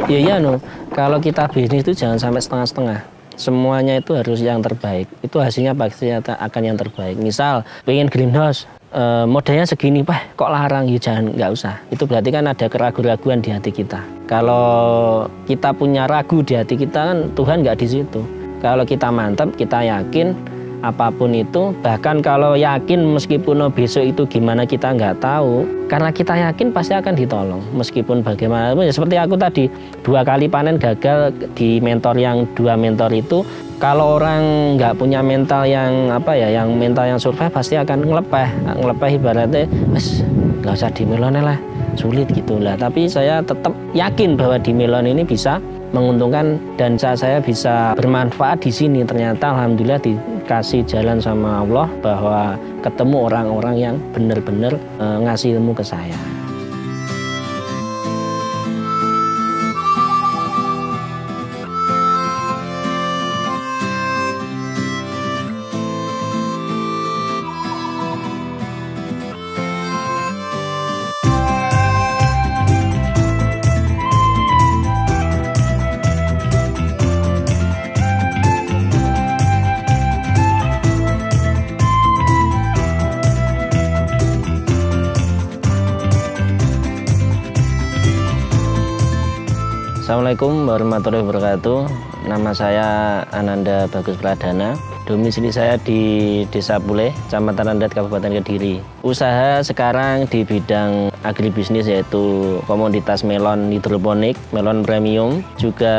Iya no, kalau kita bisnis itu jangan sampai setengah-setengah. Semuanya itu harus yang terbaik. Itu hasilnya pasti akan yang terbaik. Misal pengen greenhouse, modalnya segini, Pak, kok larang? Ya jangan, nggak usah. Itu berarti kan ada keraguan-raguan di hati kita. Kalau kita punya ragu di hati kita kan Tuhan nggak di situ. Kalau kita mantap, kita yakin apapun itu, bahkan kalau yakin meskipun besok itu gimana kita nggak tahu, karena kita yakin pasti akan ditolong meskipun bagaimanapun. Ya, seperti aku tadi 2 kali panen gagal di mentor yang 2 mentor itu. Kalau orang nggak punya mental yang yang mental yang survive pasti akan ngelepeh ibaratnya, wes nggak usah di melon lah, sulit gitulah. Tapi saya tetap yakin bahwa di melon ini bisa menguntungkan dan saya bisa bermanfaat di sini. Ternyata alhamdulillah dikasih jalan sama Allah bahwa ketemu orang-orang yang benar-benar ngasih ilmu ke saya. Assalamualaikum warahmatullahi wabarakatuh. Nama saya Ananda Bagus Pradana. Domisili saya di Desa Puleh, Kecamatan Randat, Kabupaten Kediri. Usaha sekarang di bidang agribisnis yaitu komoditas melon hidroponik, melon premium, juga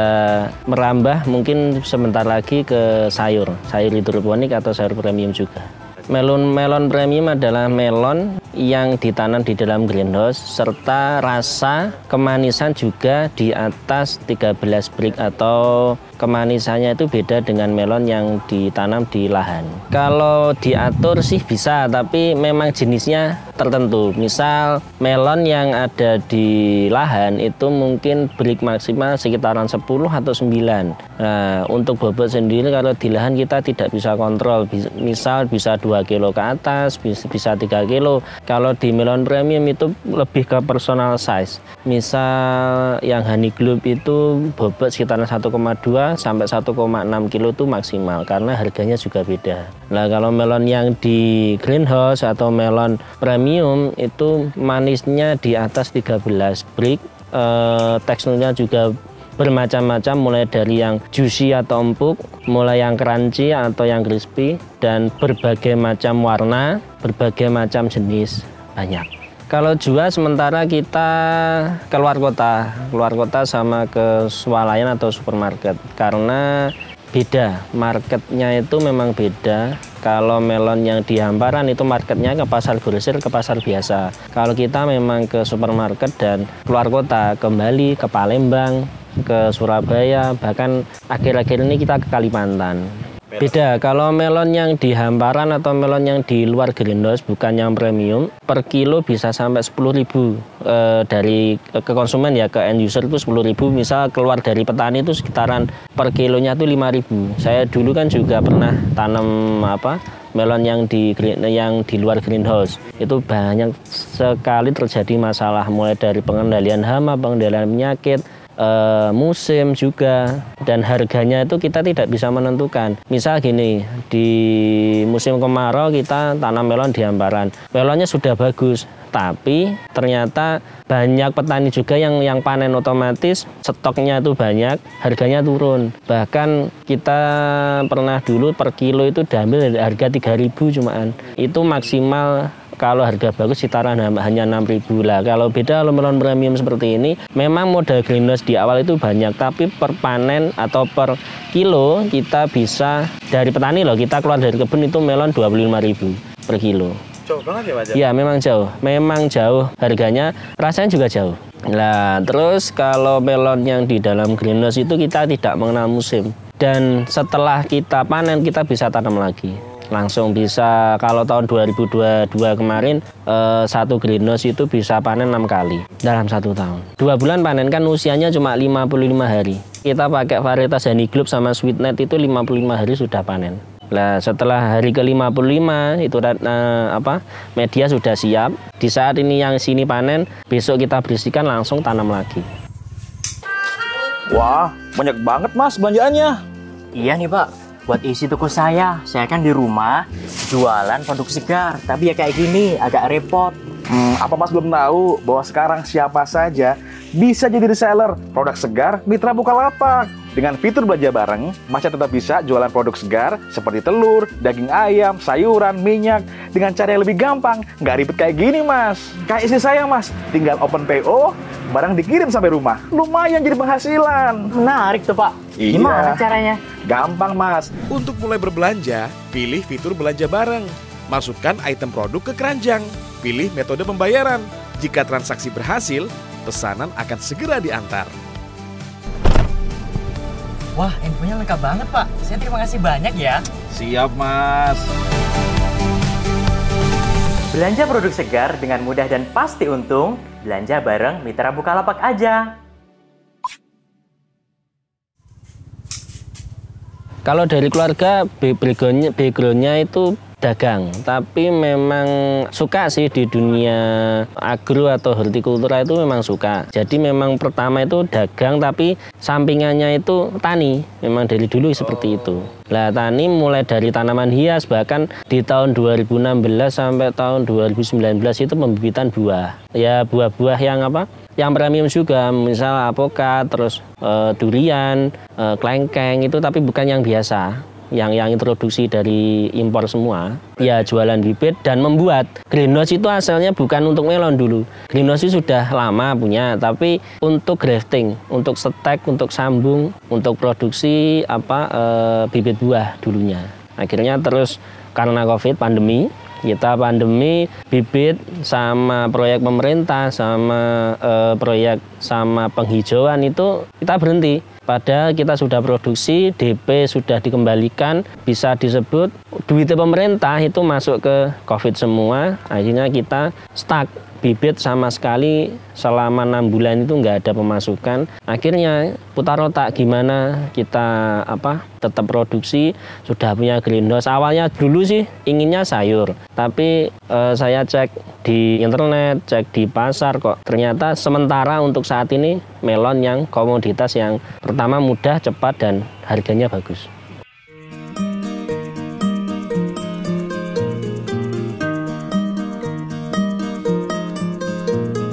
merambah mungkin sebentar lagi ke sayur hidroponik atau sayur premium juga. Melon premium adalah melon yang ditanam di dalam greenhouse serta rasa kemanisan juga di atas 13 brick atau kemanisannya itu beda dengan melon yang ditanam di lahan. Kalau diatur sih bisa, tapi memang jenisnya tertentu. Misal melon yang ada di lahan itu mungkin brick maksimal sekitaran 10 atau 9. Nah, untuk bobot sendiri kalau di lahan kita tidak bisa kontrol. Misal bisa 2 kilo ke atas, bisa 3 kilo. Kalau di melon premium itu lebih ke personal size. Misal yang honey globe itu bobot sekitaran 1,2 sampai 1,6 kilo itu maksimal karena harganya juga beda. Nah, kalau melon yang di greenhouse atau melon premium itu manisnya di atas 13 brick, teksturnya juga bermacam-macam, mulai dari yang juicy atau empuk, mulai yang crunchy atau yang crispy, dan berbagai macam warna, berbagai macam jenis, banyak. Kalau jual sementara kita keluar kota sama ke swalayan atau supermarket karena beda, marketnya itu memang beda. Kalau melon yang di hamparan itu marketnya ke pasar grosir, ke pasar biasa. Kalau kita memang ke supermarket dan keluar kota, kembali ke Palembang, ke Surabaya, bahkan akhir-akhir ini kita ke Kalimantan. Beda, kalau melon yang di hamparan atau melon yang di luar greenhouse bukan yang premium, per kilo bisa sampai 10.000 dari ke konsumen ya, ke end user itu 10.000. Misal keluar dari petani itu sekitaran per kilonya itu 5.000. Saya dulu kan juga pernah tanam melon yang di luar greenhouse. Itu banyak sekali terjadi masalah, mulai dari pengendalian hama, pengendalian penyakit, musim juga, dan harganya itu kita tidak bisa menentukan. Misal gini, di musim kemarau kita tanam melon di hamparan, melonnya sudah bagus, tapi ternyata banyak petani juga yang panen otomatis, stoknya itu banyak, harganya turun. Bahkan kita pernah dulu per kilo itu diambil dari harga 3.000 cuman. Itu maksimal kalau harga bagus sekitaran hanya 6.000 lah. Kalau beda melon premium seperti ini, memang modal greenhouse di awal itu banyak, tapi per panen atau per kilo kita bisa dari petani loh, kita keluar dari kebun itu melon 25.000 per kilo. Jauh banget ya Pak? Iya, memang jauh, harganya rasanya juga jauh. Nah, terus kalau melon yang di dalam greenhouse itu kita tidak mengenal musim, dan setelah kita panen kita bisa tanam lagi. Langsung bisa, kalau tahun 2022 kemarin satu greenhouse itu bisa panen 6 kali dalam 1 tahun. 2 bulan panen, kan usianya cuma 55 hari. Kita pakai varietas honey globe sama sweetnet itu 55 hari sudah panen. Nah, setelah hari ke-55 itu media sudah siap. Di saat ini yang sini panen, besok kita bersihkan langsung tanam lagi. Wah, banyak banget mas belanjaannya. Iya nih Pak, buat isi toko saya kan di rumah jualan produk segar. Tapi ya kayak gini, agak repot. Apa mas belum tahu bahwa sekarang siapa saja bisa jadi reseller produk segar Mitra Bukalapak? Dengan fitur belanja bareng, Mas tetap bisa jualan produk segar seperti telur, daging ayam, sayuran, minyak dengan cara yang lebih gampang. Nggak ribet kayak gini mas. Kayak istri saya mas, tinggal open PO, barang dikirim sampai rumah. Lumayan jadi penghasilan. Menarik tuh Pak. Iya. Gimana caranya? Gampang mas. Untuk mulai berbelanja, pilih fitur belanja bareng. Masukkan item produk ke keranjang. Pilih metode pembayaran. Jika transaksi berhasil, pesanan akan segera diantar. Wah, infonya lengkap banget Pak. Saya terima kasih banyak ya. Siap mas. Belanja produk segar dengan mudah dan pasti untung. Belanja bareng Mitra Bukalapak aja. Kalau dari keluarga, backgroundnya itu dagang, tapi memang suka sih di dunia agro atau hortikultura itu memang suka. Jadi memang pertama itu dagang, tapi sampingannya itu tani. Memang dari dulu seperti itu. Lah tani mulai dari tanaman hias, bahkan di tahun 2016 sampai tahun 2019 itu pembibitan buah. Ya buah-buah yang apa? Yang premium juga, misal apokat, terus durian, klengkeng itu, tapi bukan yang biasa. Yang introduksi dari impor semua, ya jualan bibit dan membuat. Greenhouse itu asalnya bukan untuk melon dulu. Greenhouse itu sudah lama punya, tapi untuk grafting, untuk stek, untuk sambung, untuk produksi bibit buah dulunya. Akhirnya terus karena COVID pandemi, bibit sama proyek pemerintah sama proyek sama penghijauan itu kita berhenti. Padahal kita sudah produksi, DP sudah dikembalikan, bisa disebut duit pemerintah itu masuk ke COVID semua. Akhirnya kita stuck, bibit sama sekali selama 6 bulan itu nggak ada pemasukan. Akhirnya putar otak gimana kita tetap produksi, sudah punya greenhouse. Awalnya dulu sih inginnya sayur, tapi saya cek di internet, cek di pasar kok ternyata sementara untuk saat ini melon yang komoditas yang pertama mudah, cepat, dan harganya bagus.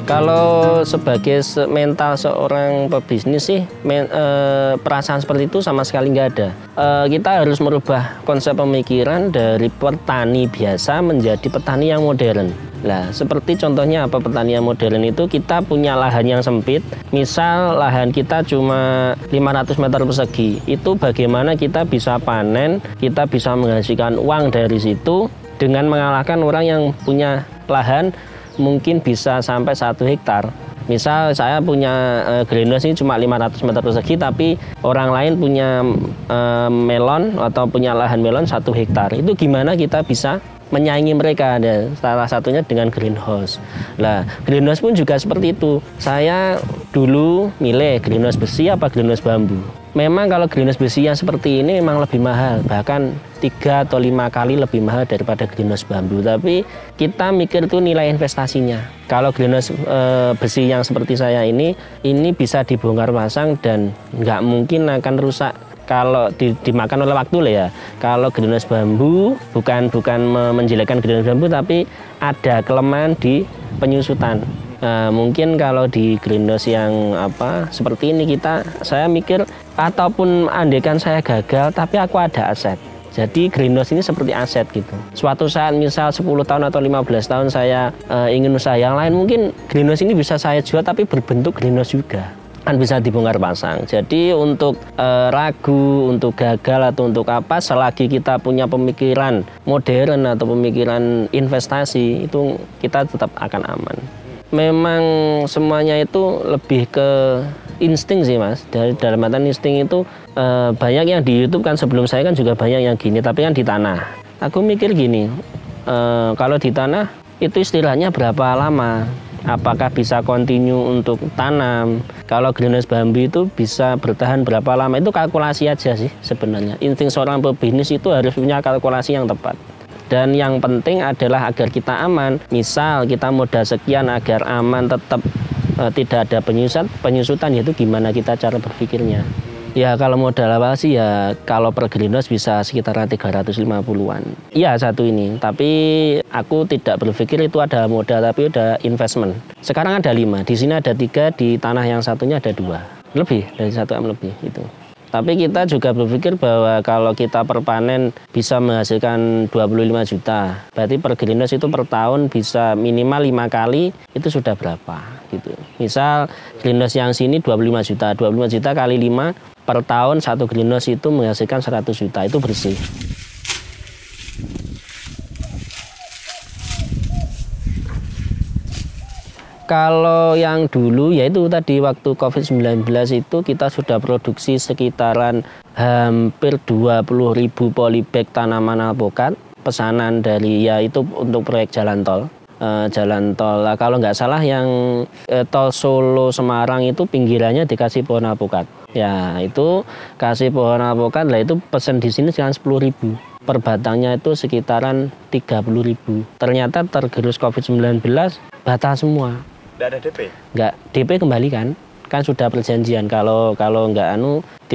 Kalau sebagai mental seorang pebisnis sih, perasaan seperti itu sama sekali nggak ada. Kita harus merubah konsep pemikiran dari petani biasa menjadi petani yang modern. Nah, seperti contohnya apa petani yang modern itu, kita punya lahan yang sempit, misal lahan kita cuma 500 meter persegi, itu bagaimana kita bisa panen, kita bisa menghasilkan uang dari situ dengan mengalahkan orang yang punya lahan mungkin bisa sampai 1 hektar. Misal saya punya greenhouse ini cuma 500 meter persegi, tapi orang lain punya melon atau punya lahan melon 1 hektar. Itu gimana kita bisa menyaingi mereka? Dan salah satunya dengan greenhouse. Nah, greenhouse pun juga seperti itu. Saya dulu milih greenhouse besi apa greenhouse bambu. Memang kalau greenhouse besi yang seperti ini memang lebih mahal, bahkan 3 atau 5 kali lebih mahal daripada greenhouse bambu. Tapi kita mikir tuh nilai investasinya. Kalau greenhouse besi yang seperti saya ini bisa dibongkar pasang dan nggak mungkin akan rusak kalau dimakan oleh waktu lah ya. Kalau greenhouse bambu bukan menjelekkan greenhouse bambu, tapi ada kelemahan di penyusutan. Mungkin kalau di greenhouse yang seperti ini saya mikir, ataupun andaikan saya gagal tapi aku ada aset. Jadi greenhouse ini seperti aset gitu. Suatu saat misal 10 tahun atau 15 tahun saya ingin usaha yang lain, mungkin greenhouse ini bisa saya jual tapi berbentuk greenhouse juga, kan bisa dibongkar pasang. Jadi untuk ragu, untuk gagal atau untuk apa, selagi kita punya pemikiran modern atau pemikiran investasi, itu kita tetap akan aman. Memang semuanya itu lebih ke insting sih mas. Dalam artian insting itu banyak yang di YouTube kan, sebelum saya kan juga banyak yang gini, tapi kan di tanah. Aku mikir gini, kalau di tanah itu istilahnya berapa lama? Apakah bisa continue untuk tanam? Kalau greenhouse bambu itu bisa bertahan berapa lama? Itu kalkulasi aja sih sebenarnya. Insting seorang pebisnis itu harus punya kalkulasi yang tepat. Dan yang penting adalah agar kita aman. Misal kita modal sekian agar aman, tetap tidak ada penyusutan, yaitu gimana kita cara berpikirnya. Ya kalau modal awal sih ya kalau per greenhouse bisa sekitaran 350-an. Iya satu ini, tapi aku tidak berpikir itu ada modal tapi ada investment. Sekarang ada 5, di sini ada 3, di tanah yang satunya ada 2. Lebih dari 1 M lebih itu. Tapi kita juga berpikir bahwa kalau kita per panen bisa menghasilkan 25 juta, berarti per greenhouse itu per tahun bisa minimal 5 kali, itu sudah berapa gitu. Misal greenhouse yang sini 25 juta kali 5 per tahun, satu greenhouse itu menghasilkan 100 juta, itu bersih. Kalau yang dulu yaitu tadi waktu COVID-19 itu kita sudah produksi sekitaran hampir 20.000 polybag tanaman alpukat pesanan dari ya itu untuk proyek jalan tol. Jalan tol kalau nggak salah yang tol Solo Semarang itu pinggirannya dikasih pohon alpukat. Ya itu kasih pohon alpukat lah itu pesan di sini sekitar 10.000. Per batangnya itu sekitaran 30.000. Ternyata tergerus COVID-19 batal semua. Nggak ada DP? Nggak, DP kembalikan. Kan sudah perjanjian kalau nggak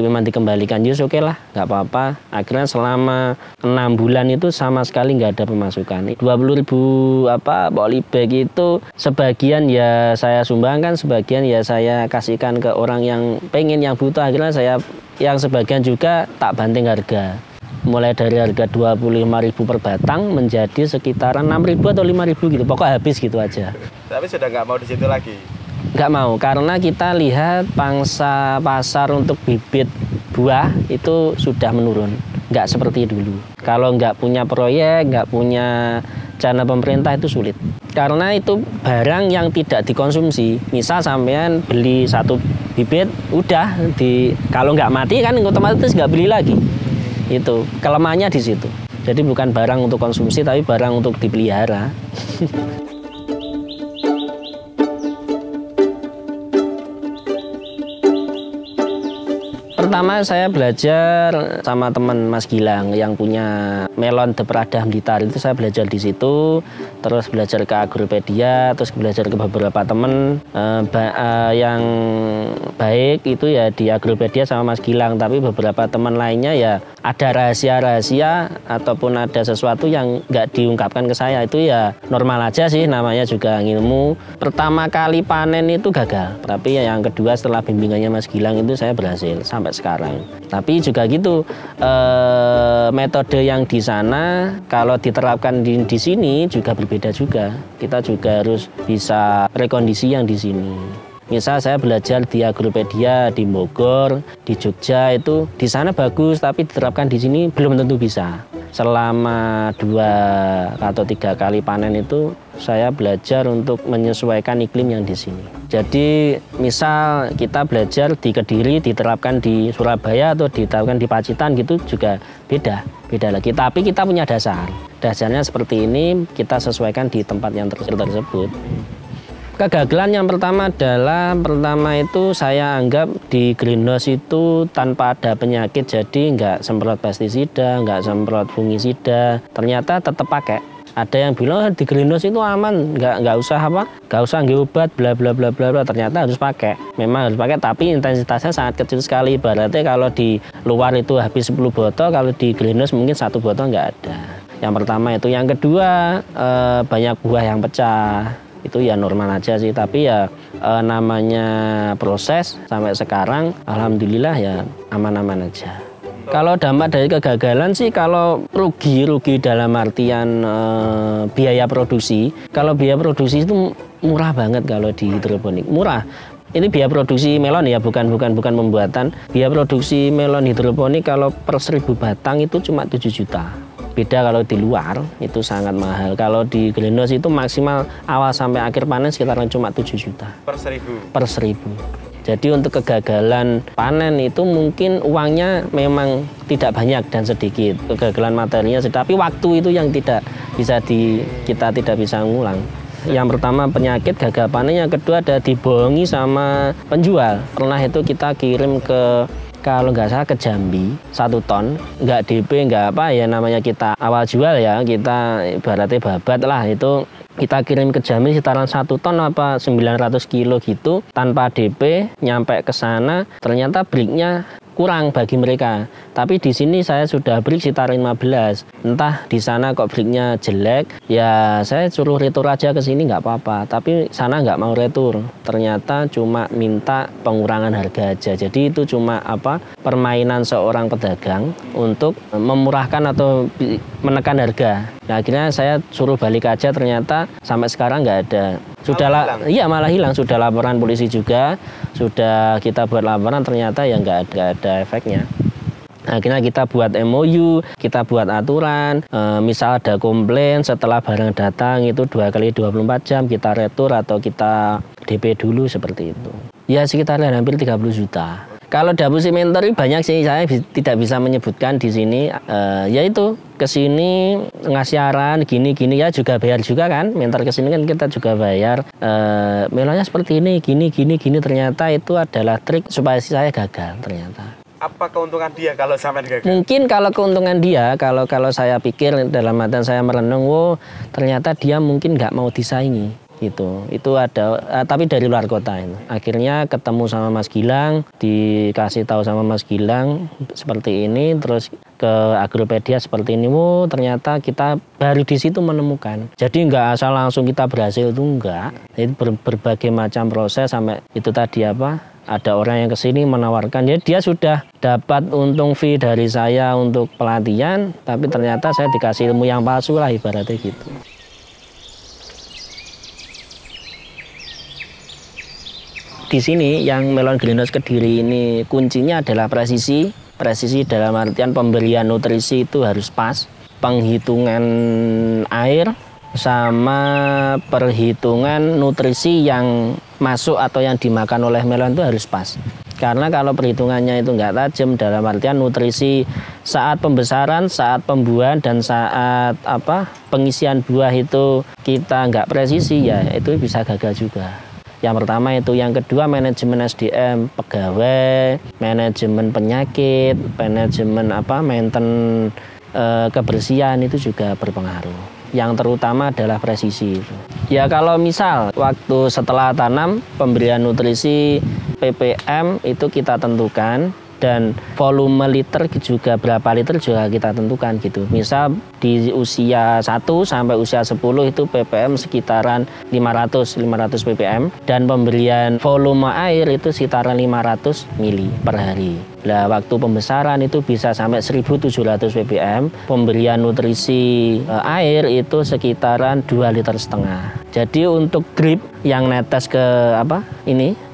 memang dikembalikan, just oke lah, nggak apa-apa. Akhirnya selama 6 bulan itu sama sekali nggak ada pemasukan. 20.000 polybag itu sebagian ya saya sumbangkan, sebagian ya saya kasihkan ke orang yang pengen, yang butuh. Akhirnya saya yang sebagian juga tak banting harga. Mulai dari harga 25.000 per batang menjadi sekitaran 6.000 atau 5.000 gitu. Pokoknya habis gitu aja. Tapi sudah nggak mau di situ lagi? Nggak mau, karena kita lihat pangsa pasar untuk bibit buah itu sudah menurun. Nggak seperti dulu. Kalau nggak punya proyek, nggak punya dana pemerintah itu sulit. Karena itu barang yang tidak dikonsumsi. Misal sampean beli 1 bibit, udah kalau nggak mati kan otomatis nggak beli lagi. Itu kelemahannya di situ. Jadi bukan barang untuk konsumsi tapi barang untuk dipelihara. Pertama saya belajar sama teman Mas Gilang yang punya melon De Prada Blitar, itu saya belajar di situ, terus belajar ke Agropedia, terus belajar ke beberapa teman yang baik itu ya di Agropedia sama Mas Gilang, tapi beberapa teman lainnya ya ada rahasia-rahasia ataupun ada sesuatu yang nggak diungkapkan ke saya, itu ya normal aja sih, namanya juga ilmu. Pertama kali panen itu gagal, tapi yang kedua setelah bimbingannya Mas Gilang itu saya berhasil sampai sekarang. Tapi juga gitu, metode yang di sana kalau diterapkan di sini juga berbeda juga. Kita juga harus bisa rekondisi yang di sini. Misal saya belajar di Agropedia di Bogor, di Jogja itu di sana bagus, tapi diterapkan di sini belum tentu bisa. Selama 2 atau 3 kali panen itu saya belajar untuk menyesuaikan iklim yang di sini. Jadi misal kita belajar di Kediri diterapkan di Surabaya atau diterapkan di Pacitan gitu juga beda lagi. Tapi kita punya dasarnya seperti ini, kita sesuaikan di tempat yang tersebut. Kegagalan yang pertama itu saya anggap di greenhouse itu tanpa ada penyakit, jadi nggak semprot pestisida, nggak semprot fungisida, ternyata tetap pakai. Ada yang bilang di greenhouse itu aman, nggak usah nggak obat, bla bla bla bla, ternyata harus pakai. Memang harus pakai, tapi intensitasnya sangat kecil sekali. Berarti kalau di luar itu habis 10 botol, kalau di greenhouse mungkin 1 botol nggak ada. Yang pertama itu, yang kedua banyak buah yang pecah. Itu ya normal aja sih, tapi ya namanya proses sampai sekarang alhamdulillah ya aman-aman aja. Kalau dampak dari kegagalan sih, kalau rugi dalam artian biaya produksi. Kalau biaya produksi itu murah banget kalau di hidroponik, murah. Ini biaya produksi melon ya, bukan pembuatan. Biaya produksi melon hidroponik kalau per 1.000 batang itu cuma 7 juta. Beda kalau di luar itu sangat mahal. Kalau di greenhouse itu maksimal awal sampai akhir panen sekitaran cuma 7 juta. Per 1.000? Per 1.000. Jadi untuk kegagalan panen itu mungkin uangnya memang tidak banyak dan sedikit. Kegagalan materinya, tapi waktu itu yang kita tidak bisa ngulang. Yang pertama penyakit, gagal panen. Yang kedua ada dibohongi sama penjual. Pernah itu kita kirim kalau nggak salah ke Jambi 1 ton, nggak DP, nggak apa ya, namanya kita awal jual ya, kita ibaratnya babat lah, itu kita kirim ke Jambi sekitaran 1 ton apa 900 kilo gitu tanpa DP, nyampe ke sana ternyata breaknya kurang bagi mereka. Tapi di sini saya sudah break sekitar 15. Entah di sana kok breaknya jelek, ya saya suruh retur aja ke sini nggak apa-apa. Tapi sana nggak mau retur. Ternyata cuma minta pengurangan harga aja. Jadi itu cuma permainan seorang pedagang untuk memurahkan atau menekan harga. Nah, akhirnya saya suruh balik aja, ternyata sampai sekarang nggak ada. Malah hilang. Sudah laporan polisi juga, sudah kita buat laporan, ternyata ya nggak ada efeknya. Akhirnya kita buat MOU, kita buat aturan, misal ada komplain setelah barang datang itu 2 kali 24 jam kita retur atau kita DP dulu seperti itu. Ya sekitar hampir 30 juta. Kalau Dapusi Mentor banyak sih, saya tidak bisa menyebutkan di sini. Yaitu kesini ngasih arahan gini ya juga bayar juga kan. Mentor kesini kan kita juga bayar. Melonnya seperti ini, gini. Ternyata itu adalah trik supaya saya gagal ternyata. Apa keuntungan dia kalau sampai gagal? Mungkin kalau keuntungan dia, kalau saya pikir dalam hati saya merenung, ternyata dia mungkin nggak mau disaingi. Itu ada, tapi dari luar kota itu. Akhirnya ketemu sama Mas Gilang, dikasih tahu sama Mas Gilang seperti ini, terus ke Agropedia seperti ini. Ternyata kita baru di situ menemukan. Jadi nggak asal langsung kita berhasil itu enggak. Itu berbagai macam proses sampai itu tadi ada orang yang kesini menawarkan, ya dia sudah dapat untung fee dari saya untuk pelatihan, tapi ternyata saya dikasih ilmu yang palsu lah ibaratnya gitu. Di sini yang Melon Greenhouse Kediri ini kuncinya adalah presisi dalam artian pemberian nutrisi itu harus pas, penghitungan air sama perhitungan nutrisi yang masuk atau yang dimakan oleh melon itu harus pas. Karena kalau perhitungannya itu nggak tajam dalam artian nutrisi saat pembesaran, saat pembuahan dan saat pengisian buah itu kita nggak presisi, ya itu bisa gagal juga. Yang pertama itu, yang kedua manajemen SDM pegawai, manajemen penyakit, manajemen maintenance kebersihan itu juga berpengaruh. Yang terutama adalah presisi itu. Ya kalau misal waktu setelah tanam pemberian nutrisi ppm itu kita tentukan, dan volume liter juga berapa liter juga kita tentukan gitu. Misal di usia 1 sampai usia 10 itu ppm sekitaran 500 ppm, dan pemberian volume air itu sekitaran 500 mili per hari. Nah, waktu pembesaran itu bisa sampai 1.700 ppm, pemberian nutrisi air itu sekitaran 2,5 liter. Jadi untuk drip yang netes ke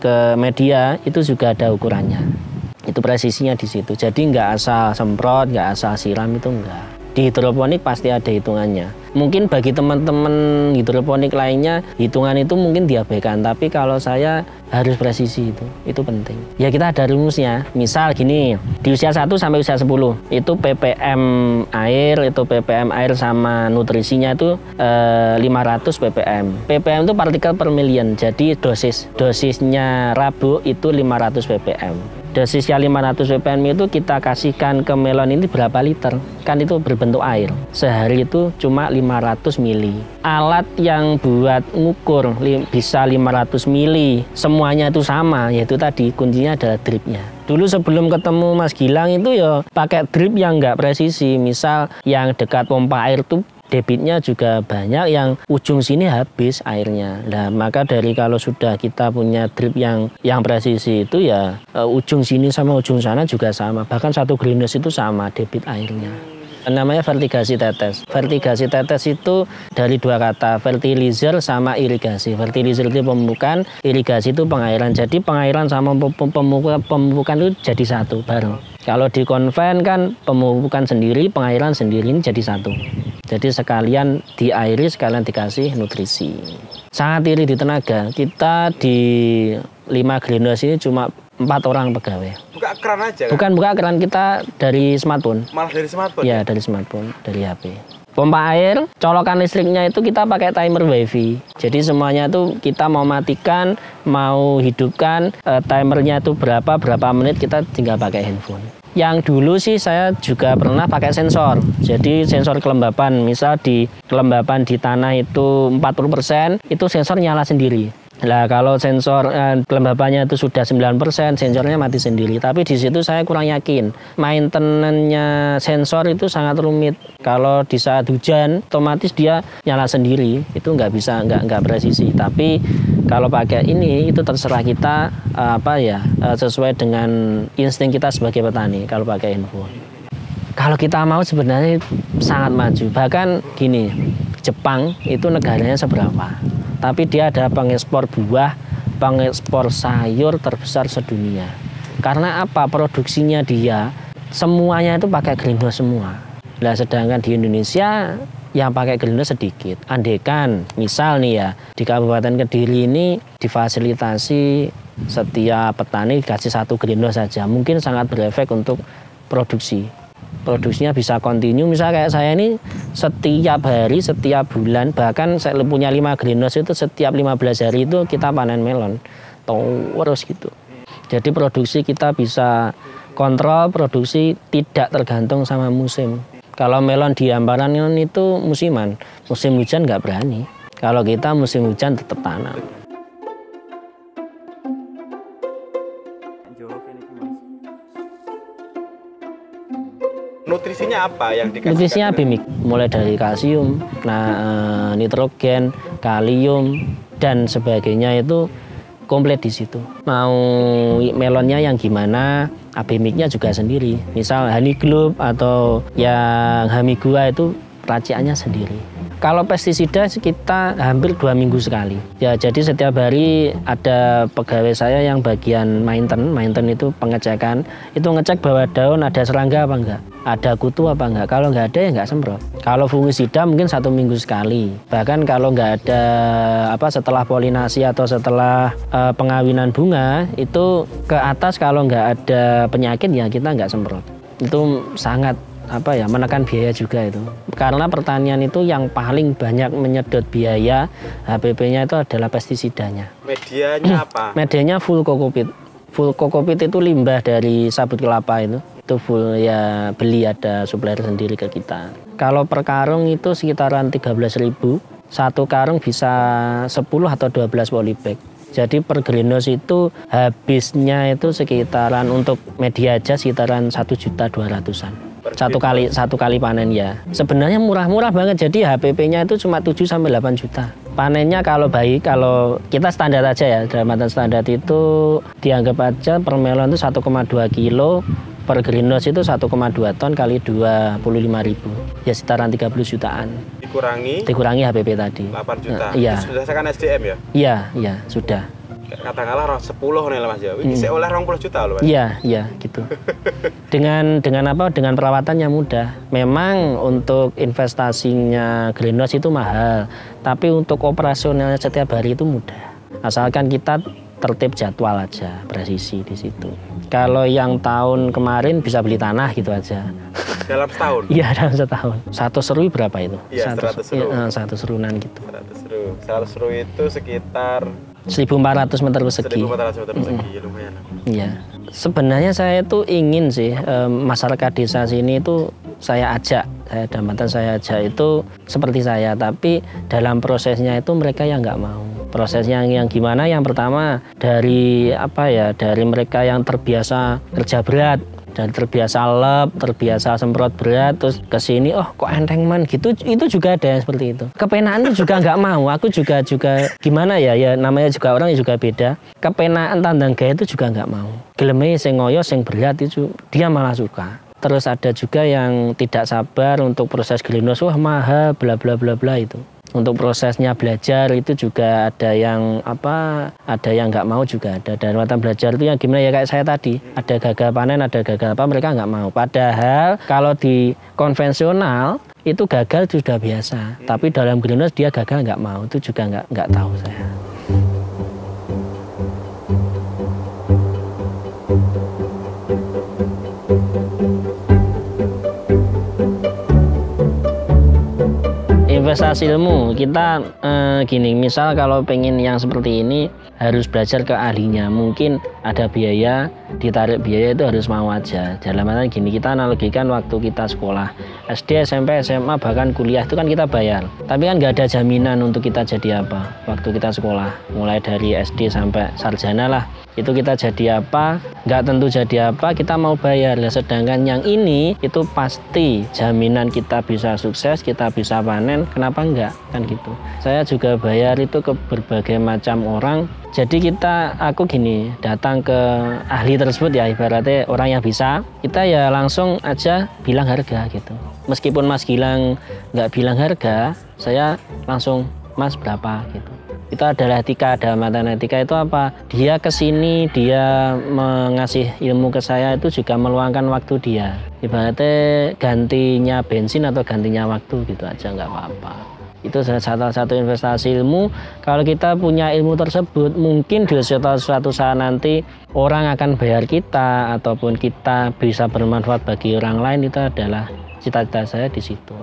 ke media itu juga ada ukurannya. Itu presisinya di situ. Jadi nggak asal semprot, nggak asal siram, itu enggak. Di hidroponik pasti ada hitungannya. Mungkin bagi teman-teman hidroponik lainnya hitungan itu mungkin diabaikan, tapi kalau saya harus presisi, itu penting. Ya kita ada rumusnya. Misal gini, di usia 1 sampai usia 10 itu ppm air sama nutrisinya itu 500 ppm. ppm itu partikel per million. Jadi dosisnya rabuk itu 500 ppm. Dosisnya 500 ppm itu kita kasihkan ke melon ini berapa liter? Kan itu berbentuk air. Sehari itu cuma 500 mili. Alat yang buat ngukur bisa 500 mili, semuanya itu sama, yaitu tadi kuncinya adalah dripnya. Dulu sebelum ketemu Mas Gilang itu ya pakai drip yang nggak presisi. Misal yang dekat pompa air tuh debitnya juga banyak, yang ujung sini habis airnya. Nah, maka dari kalau sudah kita punya drip yang presisi itu ya ujung sini sama ujung sana juga sama. Bahkan satu greenhouse itu sama debit airnya. Namanya vertigasi tetes. Vertigasi tetes itu dari dua kata, fertilizer sama irigasi. Fertilizer itu pemupukan, irigasi itu pengairan. Jadi pengairan sama pemupukan itu jadi satu bareng. Kalau di konven kan pemupukan sendiri, pengairan sendiri, ini jadi satu. Jadi sekalian diairi, sekalian dikasih nutrisi. Sangat irit di tenaga. Kita di 5 greenhouse ini cuma 4 orang pegawai. Buka keran aja kan? Bukan buka keran, kita dari smartphone. Malah dari smartphone? Ya, dari smartphone, dari HP. Pompa air, colokan listriknya itu kita pakai timer WiFi. Jadi semuanya itu kita mau matikan, mau hidupkan, timernya itu berapa menit kita tinggal pakai handphone. Yang dulu sih saya juga pernah pakai sensor. Jadi sensor kelembapan, misal di kelembapan di tanah itu 40%, itu sensor nyala sendiri. Nah, kalau sensor kelembapannya itu sudah 9%, sensornya mati sendiri. Tapi di situ saya kurang yakin. Maintenance-nya sensor itu sangat rumit. Kalau di saat hujan, otomatis dia nyala sendiri. Itu nggak bisa, nggak presisi. Tapi kalau pakai ini, itu terserah kita sesuai dengan insting kita sebagai petani. Kalau pakai handphone. Kalau kita mau sebenarnya sangat maju. Bahkan gini, Jepang itu negaranya seberapa? Tapi dia ada pengekspor buah, pengekspor sayur terbesar sedunia. Karena apa? Produksinya dia semuanya itu pakai greenhouse semua. Nah, sedangkan di Indonesia yang pakai greenhouse sedikit. Andekan, misal nih ya, di Kabupaten Kediri ini difasilitasi setiap petani dikasih 1 greenhouse saja. Mungkin sangat berefek untuk produksi. Produksinya bisa kontinu, misal kayak saya ini setiap hari, setiap bulan, bahkan saya punya 5 greenhouse itu setiap 15 hari itu kita panen melon terus gitu. Jadi produksi kita bisa kontrol, produksi tidak tergantung sama musim. Kalau melon di hamparan itu musiman, musim hujan nggak berani. Kalau kita musim hujan tetap tanam. Nutrisinya apa yang dikasih? Nutrisinya bimik, mulai dari kalsium, nitrogen, kalium dan sebagainya itu komplit di situ. Mau melonnya yang gimana, abimiknya juga sendiri. Misal honey globe atau yang hamigua itu raciannya sendiri. Kalau pestisida kita hampir 2 minggu sekali. Ya, jadi setiap hari ada pegawai saya yang bagian maintenance itu pengecekan. Itu ngecek bahwa daun ada serangga apa enggak, ada kutu apa enggak. Kalau enggak ada ya enggak semprot. Kalau fungisida mungkin 1 minggu sekali. Bahkan kalau enggak ada setelah polinasi atau setelah pengawinan bunga itu ke atas, kalau enggak ada penyakit ya kita enggak semprot. Itu sangat menekan biaya juga itu. Karena pertanian itu yang paling banyak menyedot biaya HPP-nya itu adalah pestisidanya. Medianya apa? Medianya full kokopit. Full kokopit itu limbah dari sabut kelapa itu. Itu full ya, beli, ada supplier sendiri ke kita. Kalau per karung itu sekitaran 13.000. Satu karung bisa 10 atau 12 polybag. Jadi per greenhouse itu habisnya itu sekitaran untuk media aja sekitaran 1.200.000-an. Satu kali panen ya. Sebenarnya murah-murah banget. Jadi HPP-nya itu cuma 7 sampai 8 juta. Panennya kalau baik, kalau kita standar aja ya, dalam standar itu dianggap aja per melon itu 1,2 kilo, per greenhouse itu 1,2 ton kali 25.000. Ya sekitaran 30 jutaan. Dikurangi HPP tadi. 8 juta. Iya. Itu sudah sekan SDM ya? Iya, sudah. Katakanlah 10 nih lah Mas ya. Ini saya oleh 20 juta loh Mas. Iya, gitu. Dengan perawatannya mudah. Memang untuk investasinya greenhouse itu mahal, tapi untuk operasionalnya setiap hari itu mudah. Asalkan kita tertib jadwal aja, presisi di situ. Kalau yang tahun kemarin bisa beli tanah gitu aja. Dalam setahun? Iya, dalam setahun. 100 seru berapa itu? Iya, 100 seru. 100 serunan gitu. 100 seru itu sekitar 1.400 meter persegi. 1.400 meter persegi, ya lumayan. Iya. Sebenarnya saya itu ingin sih masyarakat desa sini itu saya ajak itu seperti saya, tapi dalam prosesnya itu mereka yang nggak mau. Prosesnya yang gimana? Yang pertama dari mereka yang terbiasa kerja berat, dan terbiasa lep, terbiasa semprot berat, terus ke sini kok enteng man gitu, itu juga ada yang seperti itu. Kepenaan itu juga nggak mau. Aku juga gimana ya namanya juga orang juga beda. Kepenaan tandang gaya itu juga nggak mau. Geleme sing ngoyo sing berat itu dia malah suka. Terus ada juga yang tidak sabar untuk proses greenhouse, mahal bla bla bla bla itu. Untuk prosesnya belajar itu juga ada yang nggak mau juga ada. Dan waktu belajar itu yang gimana ya kayak saya tadi, ada gagal panen, ada gagal apa, mereka nggak mau. Padahal kalau di konvensional itu gagal sudah biasa, tapi dalam greenhouse dia gagal nggak mau, itu juga nggak tahu saya. investasi ilmu kita gini, misal kalau pengen yang seperti ini harus belajar ke ahlinya, mungkin ada biaya, ditarik biaya itu harus mau aja. Dalam artian gini, kita analogikan waktu kita sekolah SD, SMP, SMA, bahkan kuliah itu kan kita bayar, tapi kan nggak ada jaminan untuk kita jadi apa waktu kita sekolah, mulai dari SD sampai sarjana lah, itu kita jadi apa, nggak tentu jadi apa, kita mau bayar. Nah, sedangkan yang ini itu pasti jaminan kita bisa sukses, kita bisa panen, kenapa enggak, kan gitu. Saya juga bayar itu ke berbagai macam orang. Jadi aku gini, datang ke ahli tersebut ya, ibaratnya orang yang bisa, kita ya langsung aja bilang harga gitu. Meskipun Mas Gilang nggak bilang harga, saya langsung, Mas berapa gitu. Itu adalah etika, ada mata etika itu apa? Dia kesini, dia mengasih ilmu ke saya itu juga meluangkan waktu dia. Ibaratnya gantinya bensin atau gantinya waktu gitu aja, nggak apa-apa. Itu salah satu investasi ilmu. Kalau kita punya ilmu tersebut, mungkin di suatu saat nanti orang akan bayar kita, ataupun kita bisa bermanfaat bagi orang lain. Itu adalah cita-cita saya di situ.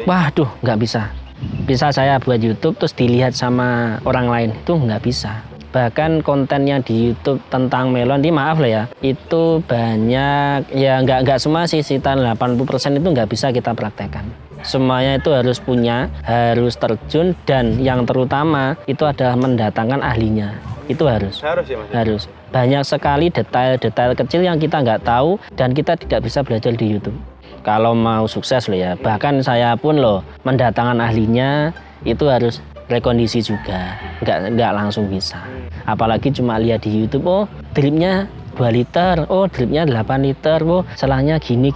Waduh, nggak bisa. Bisa saya buat YouTube terus dilihat sama orang lain, itu nggak bisa. Bahkan konten yang di YouTube tentang melon, ini maaf lah ya, itu banyak, ya nggak semua sih, sekitar 80% itu nggak bisa kita praktekkan. Semuanya itu harus punya, harus terjun, dan yang terutama itu adalah mendatangkan ahlinya. Itu harus. Harus ya Mas? Harus. Banyak sekali detail-detail kecil yang kita nggak tahu dan kita tidak bisa belajar di YouTube. Kalau mau sukses loh ya, bahkan saya pun loh mendatangkan ahlinya itu harus rekondisi juga, nggak langsung bisa. Apalagi cuma lihat di YouTube, oh dripnya 2 liter, oh dripnya 8 liter, oh selangnya gini,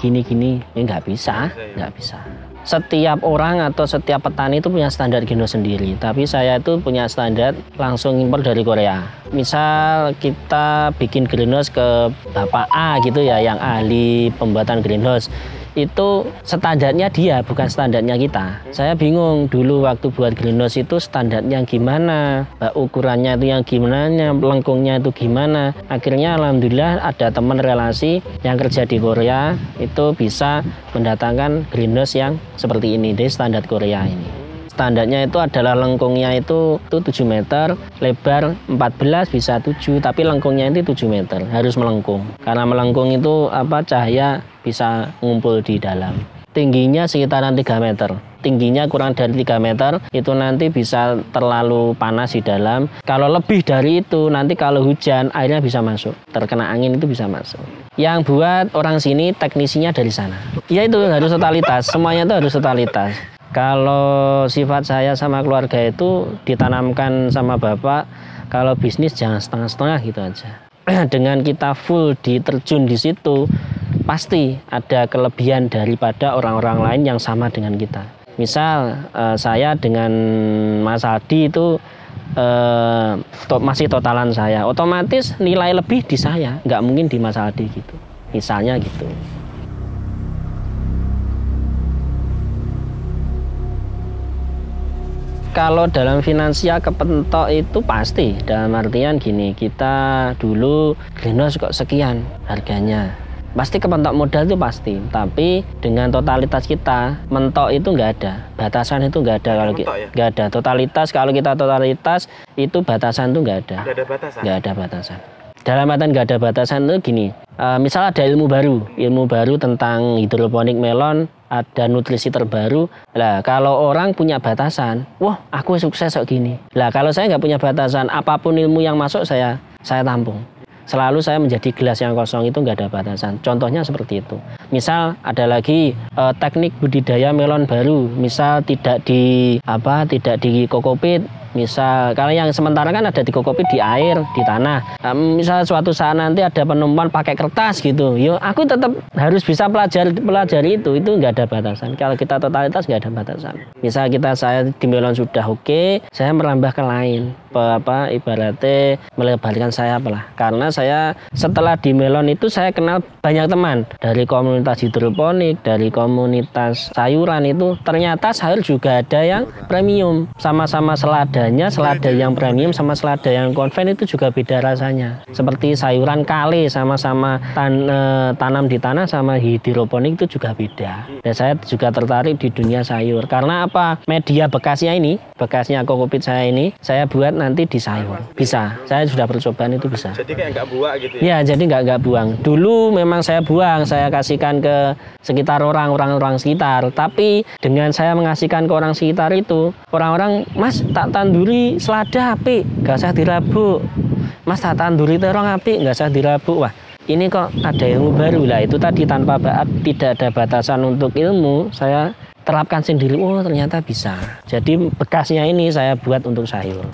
ya nggak bisa. Setiap orang atau setiap petani itu punya standar greenhouse sendiri, tapi saya itu punya standar langsung impor dari Korea. Misal kita bikin greenhouse ke Bapak A gitu ya, yang ahli pembuatan greenhouse, itu standarnya dia, bukan standarnya kita. Saya bingung dulu waktu buat greenhouse itu standarnya gimana, ukurannya itu yang gimana, lengkungnya itu gimana. Akhirnya alhamdulillah ada teman relasi yang kerja di Korea itu bisa mendatangkan greenhouse yang seperti ini, dari standar Korea ini. Standarnya itu adalah lengkungnya itu 7 meter, lebar 14 bisa 7, tapi lengkungnya itu 7 meter, harus melengkung. Karena melengkung itu cahaya bisa ngumpul di dalam. Tingginya sekitaran 3 meter. Tingginya kurang dari 3 meter, itu nanti bisa terlalu panas di dalam. Kalau lebih dari itu, nanti kalau hujan, airnya bisa masuk. Terkena angin itu bisa masuk. Yang buat orang sini, teknisinya dari sana. Ya itu harus totalitas, semuanya itu harus totalitas. Kalau sifat saya sama keluarga itu ditanamkan sama bapak, kalau bisnis jangan setengah-setengah gitu aja. Dengan kita full diterjun di situ, pasti ada kelebihan daripada orang-orang lain yang sama dengan kita. Misal saya dengan Mas Aldi itu masih totalan saya, otomatis nilai lebih di saya, nggak mungkin di Mas Aldi gitu. Misalnya gitu. Kalau dalam finansial kepentok itu pasti, dalam artian gini, kita dulu greenhouse kok sekian harganya, pasti kepentok modal itu pasti. Tapi dengan totalitas kita, mentok itu nggak ada, batasan itu nggak ada. Kalau nggak ada totalitas, kalau kita totalitas itu batasan itu nggak ada. Nggak ada batasan. Dalam artian nggak ada batasan itu gini, misal ada ilmu baru tentang hidroponik melon, ada nutrisi terbaru. Lah kalau orang punya batasan, wah aku sukses kok gini. Lah kalau saya nggak punya batasan, apapun ilmu yang masuk saya tampung. Selalu saya menjadi gelas yang kosong, itu nggak ada batasan. Contohnya seperti itu. Misal ada lagi teknik budidaya melon baru, misal tidak di kokopit. Misal kalau yang sementara kan ada di kokopit di air, di tanah. Misal suatu saat nanti ada penumpuan pakai kertas gitu, yo aku tetap harus bisa pelajari itu nggak ada batasan. Kalau kita totalitas nggak ada batasan. Misal saya di melon sudah oke, saya merambah ke lain, ibaratnya melebarkan sayap lah. Karena saya setelah di melon itu saya kenal banyak teman dari komunitas hidroponik, dari komunitas sayuran itu, ternyata sayur juga ada yang premium, sama-sama selada seladanya, selada yang premium sama selada yang konven itu juga beda rasanya. Seperti sayuran kale sama-sama tanam di tanah sama hidroponik itu juga beda. Dan saya juga tertarik di dunia sayur. Karena apa? Media bekasnya kokopit saya ini, saya buat nanti di sayur. Bisa. Saya sudah percobaan itu bisa. Jadi kayak nggak buang gitu ya? Ya, jadi nggak buang. Dulu memang saya buang, saya kasihkan ke sekitar orang-orang sekitar. Tapi dengan saya mengasihkan ke orang sekitar itu, orang-orang, Mas tak tanduri selada apik, nggak usah dirabuk. Mas tak tanduri terong apik, nggak usah dirabuk. Wah, ini kok ada ilmu baru lah. Itu tadi tanpa tidak ada batasan untuk ilmu, saya terapkan sendiri. Oh ternyata bisa. Jadi bekasnya ini saya buat untuk sayur.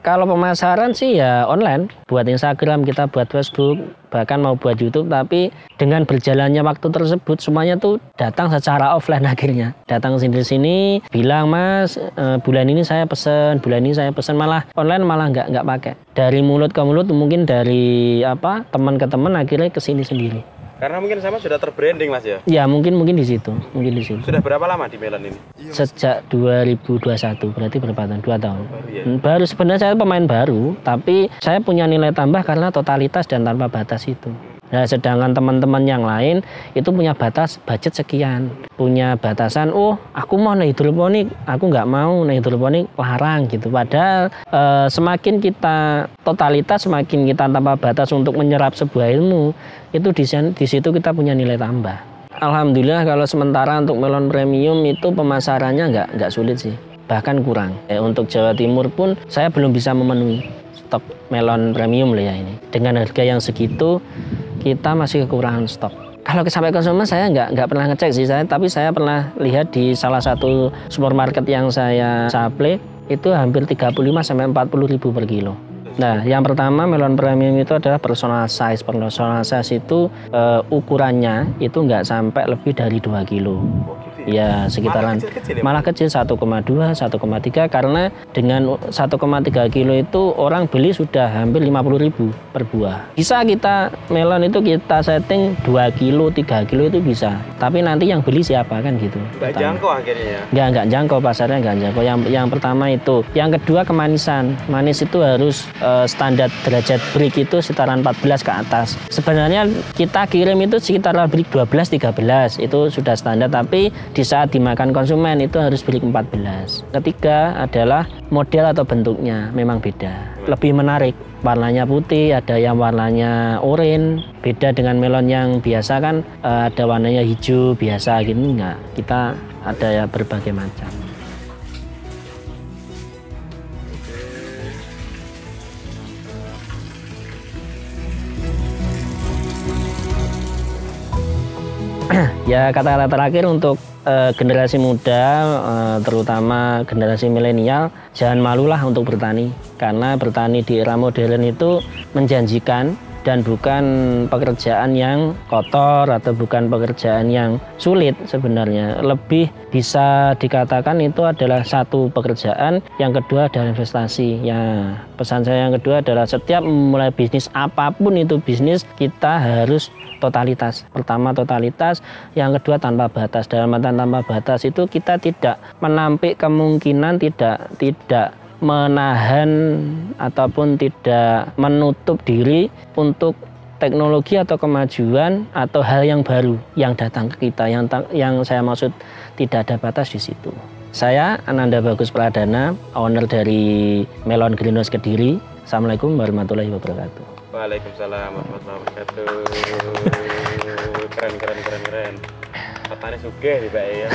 Kalau pemasaran sih ya online, buat Instagram, kita buat Facebook, bahkan mau buat YouTube, tapi dengan berjalannya waktu tersebut semuanya tuh datang secara offline akhirnya. Datang sini bilang, Mas, bulan ini saya pesen, malah online malah nggak pakai. Dari mulut ke mulut, mungkin dari teman ke teman, akhirnya ke sini sendiri. Karena mungkin sama sudah terbranding Mas ya? Ya mungkin di situ, Sudah berapa lama di Melon ini? Sejak 2021, berarti berapa tahun? 2 tahun. Baru sebenarnya saya pemain baru, tapi saya punya nilai tambah karena totalitas dan tanpa batas itu. Nah, sedangkan teman-teman yang lain itu punya batas budget sekian, punya batasan, aku mau naik hidroponik, aku nggak mau naik hidroponik, larang gitu. Padahal semakin kita totalitas, semakin kita tanpa batas untuk menyerap sebuah ilmu, itu di situ kita punya nilai tambah. Alhamdulillah kalau sementara untuk melon premium itu pemasarannya nggak sulit sih, bahkan kurang. Untuk Jawa Timur pun saya belum bisa memenuhi stok melon premium lah ya ini. Dengan harga yang segitu kita masih kekurangan stok. Kalau sampai konsumen saya nggak pernah ngecek sih tapi saya pernah lihat di salah satu supermarket yang saya supply itu hampir 35 sampai 40 ribu per kilo. Nah, yang pertama melon premium itu adalah personal size. Personal size itu ukurannya itu nggak sampai lebih dari 2 kilo. Ya sekitaran malah kecil 1,2, 1,3 karena dengan 1,3 kilo itu orang beli sudah hampir 50 ribu per buah. Bisa kita melon itu kita setting 2 kilo, 3 kilo itu bisa. Tapi nanti yang beli siapa kan gitu. Nggak jangkau akhirnya. Nggak jangkau, pasarnya nggak jangkau. Yang pertama itu. Yang kedua kemanisan. Manis itu harus standar derajat break itu sekitaran 14 ke atas. Sebenarnya kita kirim itu sekitar break 12-13 itu sudah standar, tapi di saat dimakan konsumen itu harus break 14. Ketiga adalah model atau bentuknya memang beda. Lebih menarik. Warnanya putih, ada yang warnanya oranye. Beda dengan melon yang biasa kan ada warnanya hijau biasa gitu, enggak. Kita ada ya berbagai macam. Ya kata-kata terakhir untuk generasi muda, terutama generasi milenial, jangan malulah untuk bertani. Karena bertani di era modern itu menjanjikan dan bukan pekerjaan yang kotor atau bukan pekerjaan yang sulit sebenarnya. Lebih bisa dikatakan itu adalah satu pekerjaan, yang kedua adalah investasi. Ya, pesan saya yang kedua adalah setiap memulai bisnis apapun itu bisnis, kita harus totalitas. Pertama totalitas, yang kedua tanpa batas. Dalam arti tanpa batas itu kita tidak menampik kemungkinan, tidak menahan ataupun tidak menutup diri untuk teknologi atau kemajuan atau hal yang baru yang datang ke kita. Yang saya maksud tidak ada batas di situ. Saya Ananda Bagus Pradana, owner dari Melon Greenhouse Kediri. Assalamualaikum warahmatullahi wabarakatuh. Waalaikumsalam warahmatullahi wabarakatuh. Keren. Katanya sugih nih Pak ya.